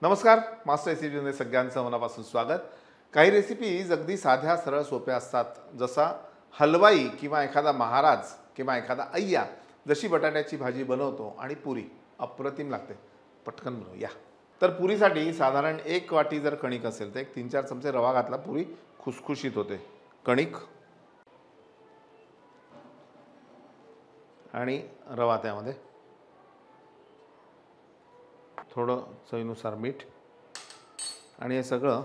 नमस्कार, मास्टर रेसिपीमध्ये सगळ्यांचं मनापासून स्वागत। काही रेसिपीज अगदी साध्या सरळ सोप्या असतात, जसा हलवाई किंवा एखादा महाराज किंवा एखादा अय्या जशी बटाट्याची भाजी बनवतो आणि पुरी अप्रतिम लागते। पटकन बनवूया। तर पुरीसाठी साधारण 1 वाटी जर कणिक असेल तर 3-4 चमचे रवा घातला, पुरी खुसखुशीत होते। कणिक आणि रवा, त्यामध्ये थोडं चवीनुसार मीठ आणि हे सगळं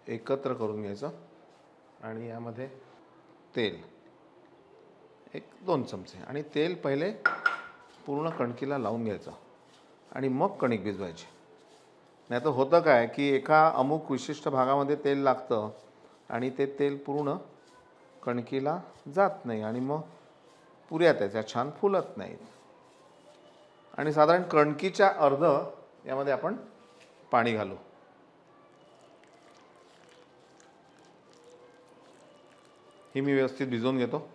एकत्र करून घ्यायचं। आणि यामध्ये तेल 1-2 चमचे आणि तेल पहिले पूर्ण कणकीला लावून घ्यायचं आणि मग कणिक भिजवायची। नाही तर होतं काय की एका अमुक विशिष्ट भागामध्ये तेल लागतं आणि ते तेल पूर्ण कणकीला जात नाही आणि मग पुऱ्या त्याच्या छान फुलत नाहीत। आणि साधारण कणकीच्या अर्ध यामध्ये आपण पाणी घालू। ही मी व्यवस्थित भिजवून घेतो।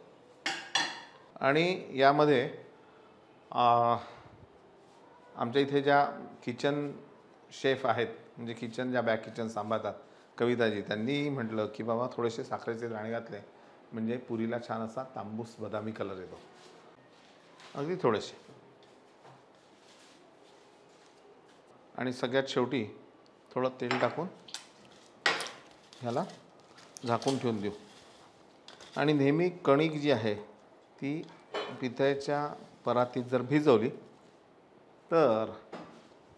आणि यामध्ये आमच्या इथे ज्या किचन शेफ आहेत, म्हणजे किचन ज्या बॅक किचन सांभाळतात, कविताजी, त्यांनी म्हटलं की बाबा थोडेसे साखरेचे दाणे घातले म्हणजे पुरीला छान असा तांबूस बदामी कलर येतो, अगदी थोडेसे। आणि सगळ्यात शेवटी थोडं तेल टाकून ह्याला झाकून ठेवून देऊ। आणि नेहमी कणिक जी आहे ती पितळेच्या परातीत जर भिजवली तर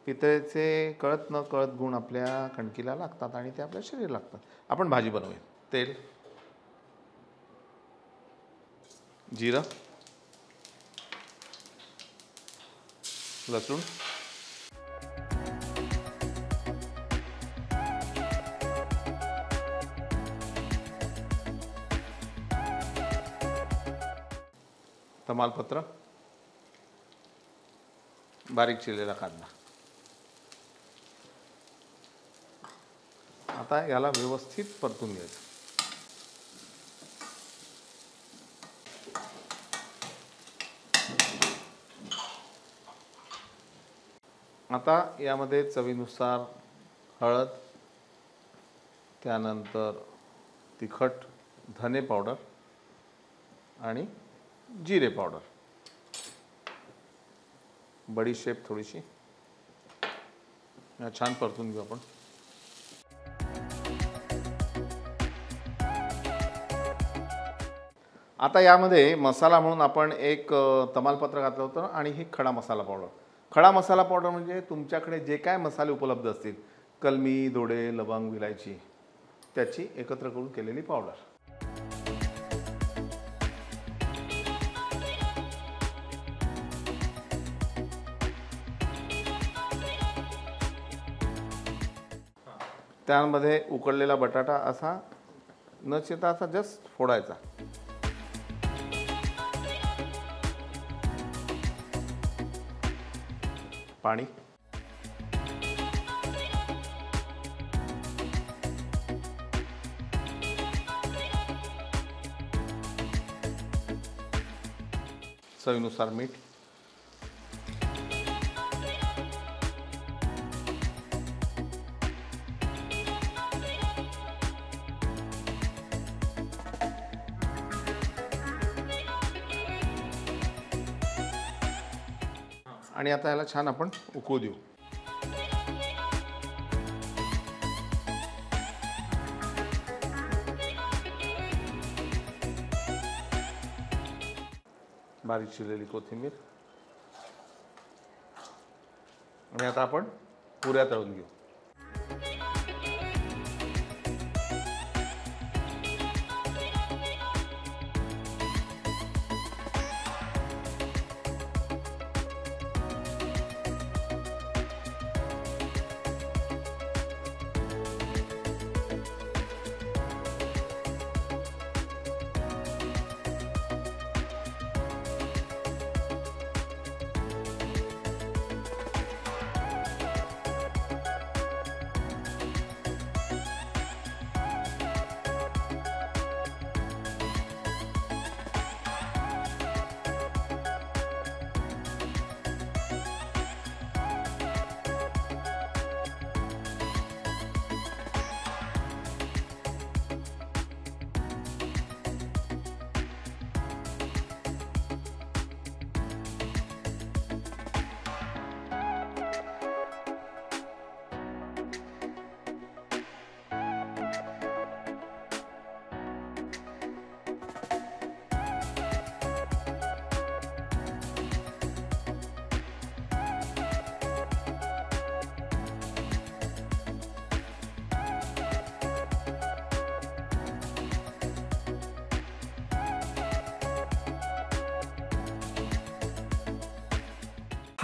पितळेचे कळत न कळत गुण आपल्या कणकीला लागतात आणि ते आपल्या शरीराला लागतात। आपण भाजी बनवूया। तेल, जिरं, लसूण, तमालपत्र, बारीक चिरलेला कांदा। आता याला व्यवस्थित परतून घ्यायचं। आता यामध्ये चवीनुसार हळद, त्यानंतर तिखट, धने पावडर आणि जिरे पावडर, बडीशेप थोडीशी, छान परतून घेऊ आपण। आता यामध्ये मसाला म्हणून आपण एक तमालपत्र घातलं होतं आणि ही खडा मसाला पावडर। खडा मसाला पावडर म्हणजे तुमच्याकडे जे काय मसाले उपलब्ध असतील, कलमी, दोडे, लवंग, विलायची, त्याची एकत्र करून केलेली पावडर। त्यामध्ये उकडलेला बटाटा असा न चिरता असा जस्ट फोडायचा। पाणी, चवीनुसार मीठ, आणि आता याला छान आपण उकळू देऊ। बारीक चिरलेली कोथिंबीर आणि आता आपण पुऱ्या तळून घेऊ।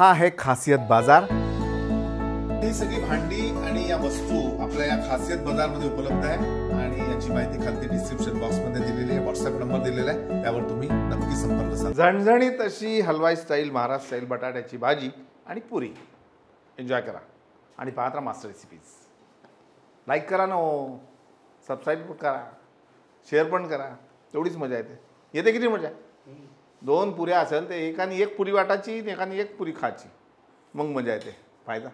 हा आहे खासियत बाजार। ही सगळी भांडी आणि या वस्तू आपल्या या खासियत बाजारमध्ये उपलब्ध आहे आणि याची माहिती खाली डिस्क्रिप्शन बॉक्समध्ये दिलेली आहे, व्हॉट्सअप नंबर दिलेला आहे, त्यावर तुम्ही नक्की संपर्क साधा। झणझणीत अशी हलवाई स्टाईल, महाराष्ट्र स्टाईल बटाट्याची भाजी आणि पुरी एन्जॉय करा आणि पाहत राहा मास्टर रेसिपीज। लाईक करा ना, सबस्क्राईब करा, शेअर पण करा, तेवढीच मजा येते किती मजा? 2 पुऱ्या असेल तर एकाने एक पुरी वाटायची, एकाने एक पुरी खायची, मग मजा येते। फायदा